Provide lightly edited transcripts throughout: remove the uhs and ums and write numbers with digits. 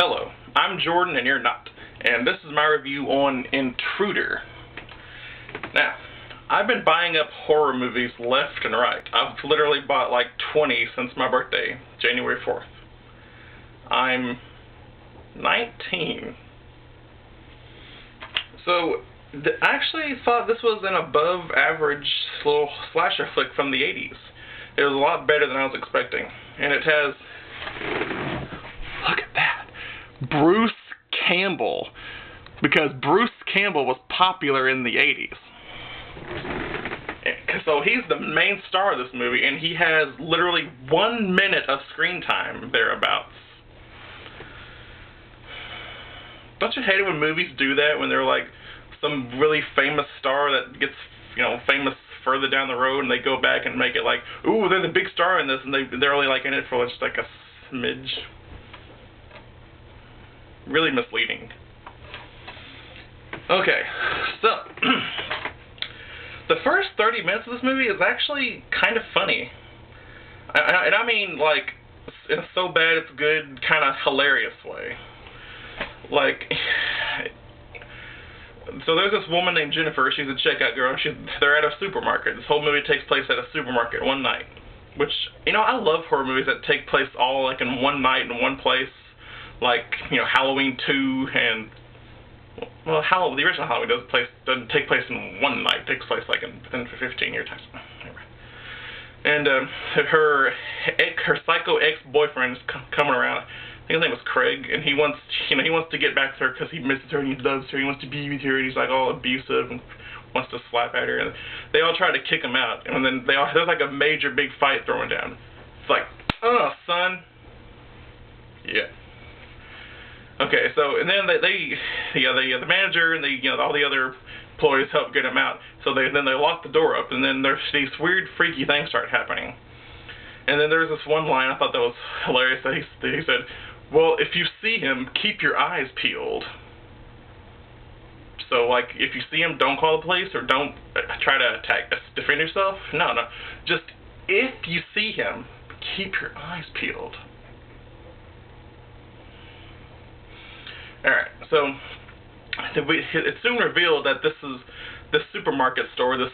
Hello, I'm Jordan and you're not, and this is my review on Intruder. Now, I've been buying up horror movies left and right. I've literally bought like 20 since my birthday, January 4th. I'm 19. So, I actually thought this was an above average little slasher flick from the 80s. It was a lot better than I was expecting. And it has, look at that, Bruce Campbell. Because Bruce Campbell was popular in the 80s. So he's the main star of this movie, and he has literally 1 minute of screen time thereabouts. Don't you hate it when movies do that, when they're like some really famous star that gets, famous further down the road, and they go back and make it like, ooh, they're the big star in this, and they're only like in it for just like a smidge. Really misleading. Okay, so the first 30 minutes of this movie is actually kind of funny. And I mean, like, in a so bad it's good, kind of hilarious way. Like, so there's this woman named Jennifer. She's a checkout girl. They're at a supermarket. This whole movie takes place at a supermarket one night. Which, I love horror movies that take place all like in one night in one place. Like, Halloween 2 and, well, the original Halloween doesn't take place in one night. It takes place like within 15-year time. Anyway. And her psycho ex-boyfriend is coming around. I think his name was Craig, and he wants to get back to her because he misses her and he loves her. He wants to be with her, and he's like all abusive and wants to slap at her. And they all try to kick him out, and then there's like a major big fight throwing down. It's like, oh, son. Yeah. Okay, so and then the manager and all the other employees help get him out. So then they lock the door up, and then there's these weird, freaky things start happening. And then there's this one line I thought that was hilarious that he said, "Well, if you see him, keep your eyes peeled." So, like, if you see him, don't call the police or don't try to defend yourself. No. Just, if you see him, keep your eyes peeled. Alright, so it's soon revealed that this supermarket store, this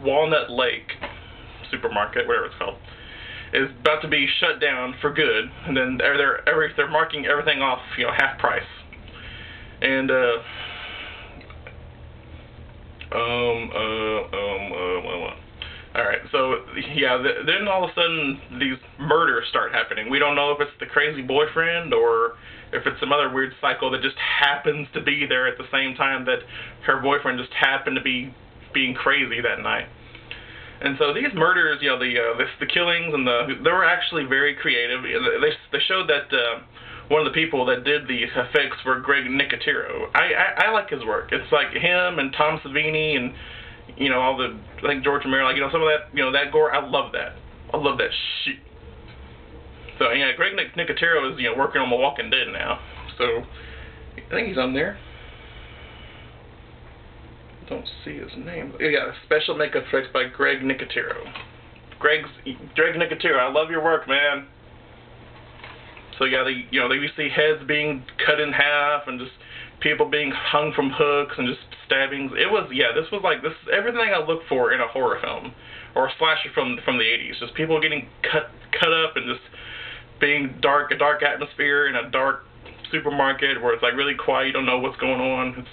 Walnut Lake supermarket, whatever it's called, is about to be shut down for good, and then they're marking everything off, half price. And alright, so yeah, then all of a sudden these murders start happening. We don't know if it's the crazy boyfriend or if it's some other weird psycho that just happens to be there at the same time that her boyfriend just happened to be being crazy that night. And so these murders, the killings, and they were actually very creative. They showed that one of the people that did the effects were Greg Nicotero. I like his work. It's like him and Tom Savini and I think George Romero, some of that, that gore. I love that. I love that shit. So yeah, Greg Nicotero is working on The Walking Dead now. So I think he's on there. Don't see his name. Yeah, special makeup effects by Greg Nicotero. Greg Nicotero, I love your work, man. So yeah, you see heads being cut in half and just people being hung from hooks and just stabbings. This was everything I look for in a horror film or a slasher from the 80s. Just people getting cut up and just being a dark atmosphere in a dark supermarket where it's like really quiet. You don't know what's going on.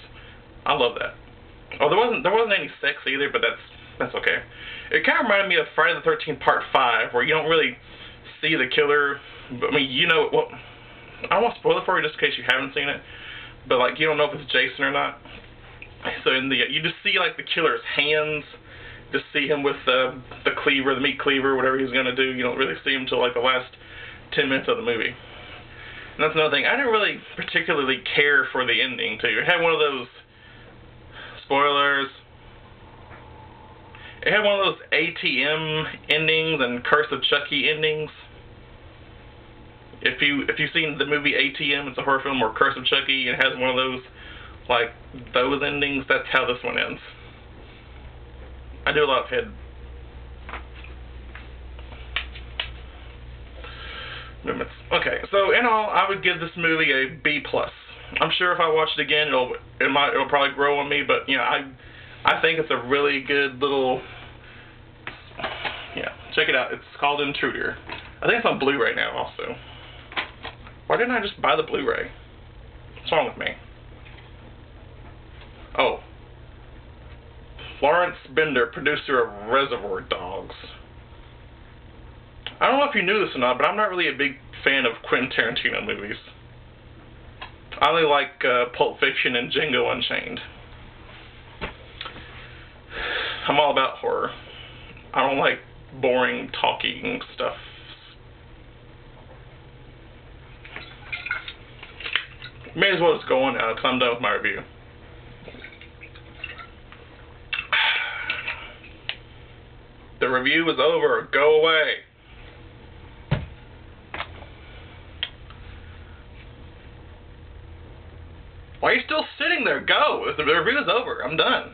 I love that. Oh, there wasn't any sex either, but that's okay. It kind of reminded me of Friday the 13th Part 5, where you don't really see the killer. But, I mean, well, I don't want to spoil it for you just in case you haven't seen it, but like you don't know if it's Jason or not. So you just see like the killer's hands. Just see him with the cleaver, the meat cleaver, whatever he's gonna do. You don't really see him until like the last 10 minutes of the movie. And that's another thing. I didn't really particularly care for the ending too. It had one of those spoilers. It had one of those ATM endings and Curse of Chucky endings. If you've seen the movie ATM, it's a horror film, or Curse of Chucky, it has one of those endings. That's how this one ends. I do a lot of head movements. Okay, so in all, I would give this movie a B+. I'm sure if I watch it again, it'll probably grow on me, but you know, I think it's a really good little, yeah, check it out. It's called Intruder. I think it's on Blu-ray now also. Why didn't I just buy the Blu-ray? What's wrong with me? Oh. Lawrence Bender, producer of Reservoir Dogs. I don't know if you knew this or not, but I'm not really a big fan of Quentin Tarantino movies. I only like Pulp Fiction and Django Unchained. I'm all about horror. I don't like boring talking stuff. May as well just go on now because I'm done with my review. The review is over. Go away. Why are you still sitting there? Go. The review is over. I'm done.